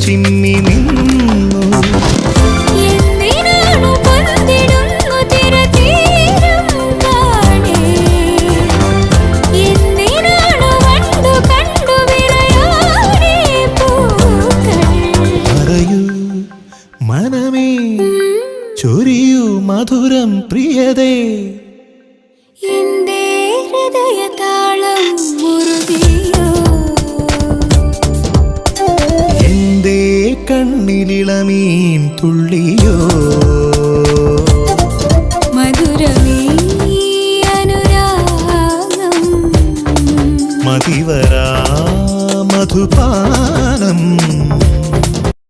ചിമ്മി നിന്നു. പറയൂ മനമേ, ചൊരിയൂ മധുരം പ്രിയതേ, എന്റെ ഹൃദയതാളം മുറുകിയോ, എന്റെ കണ്ണിലിളമീൻ തുള്ളി